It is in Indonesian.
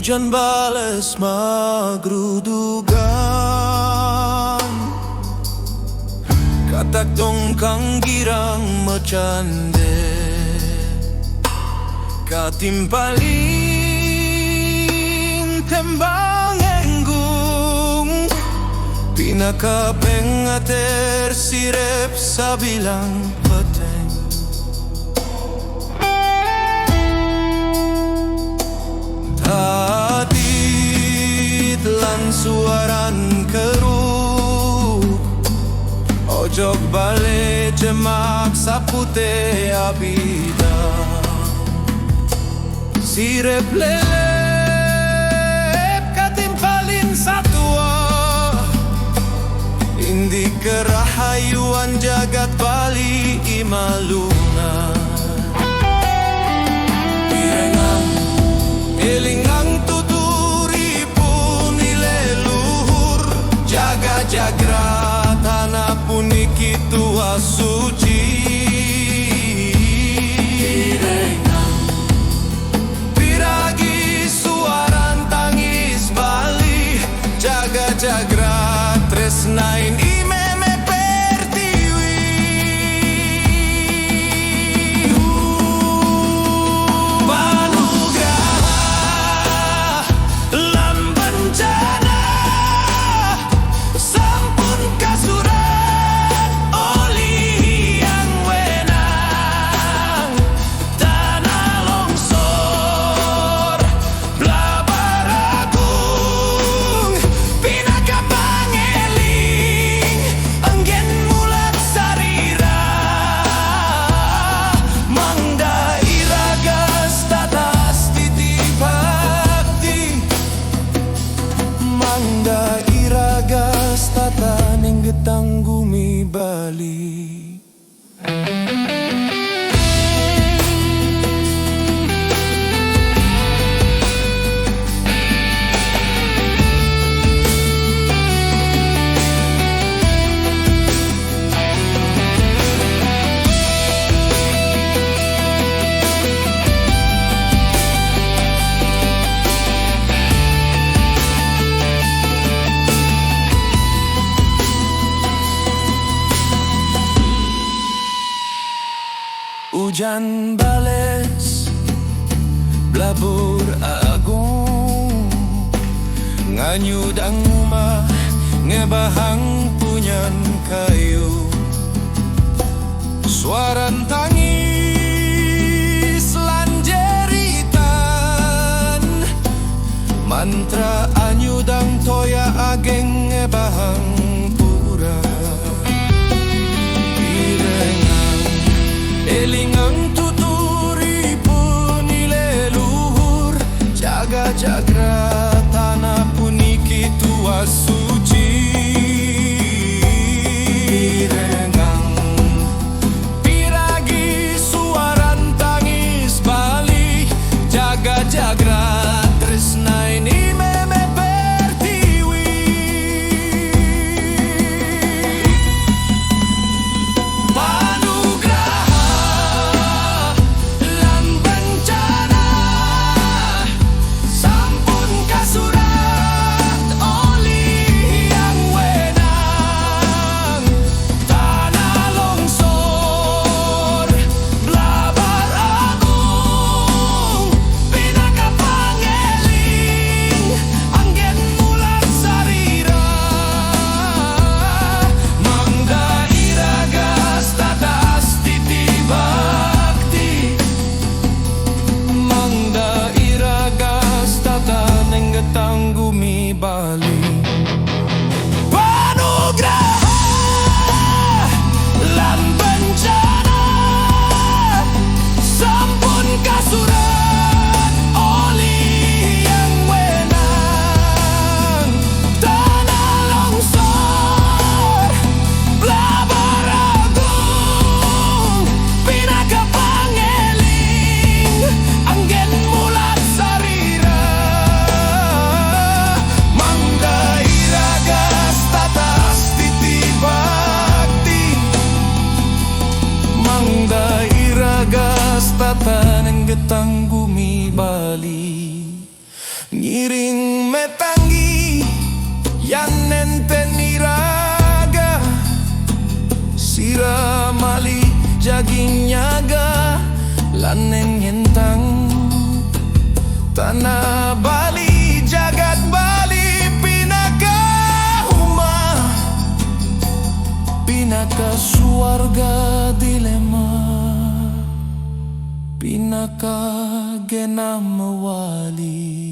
Hujan bales magrudugan, katak tongkang girang macande, katimpaling tembang enggung, pinakapengater sirep sa bilang peteng. Tatit lan suaran keruh, ojok bale jemak sapute abida, sirep lelep katimpalin satua, indi kerahayuan jagat Bali imaluna. Elingang tuturi pun leluhur, jaga jagra tanah puniki tua suci. Piragi suaran tangis Bali, jaga jagra tresnain imeme pertiwi. Tanggumi Bali. Hujan bales blabur agung, nganyud ang umah ngebahang punyan kayu, suaran tangis lan jeritan, mantra anyudang toya ageng ngebahang pura. Elingang tuturi pun leluhur, jaga jagra tanah puniki tua suci. Rengang piragi suaran tangis Bali, jaga jagra tresnain imeme pertiwi. Tanggumi Bali. Panugraha lan bencana, sampun kasurat oli yang wenang, tanah longsor blabar agung, pinaka pangeling anggen mulat sarira. Taneng Tanggumi Bali. ngiring metangi yan nenten iraga sira mali jaging nyaga lanen yentang tanah Bali jagat Bali pinaka huma pinaka suarga dilema pinaka genam wali.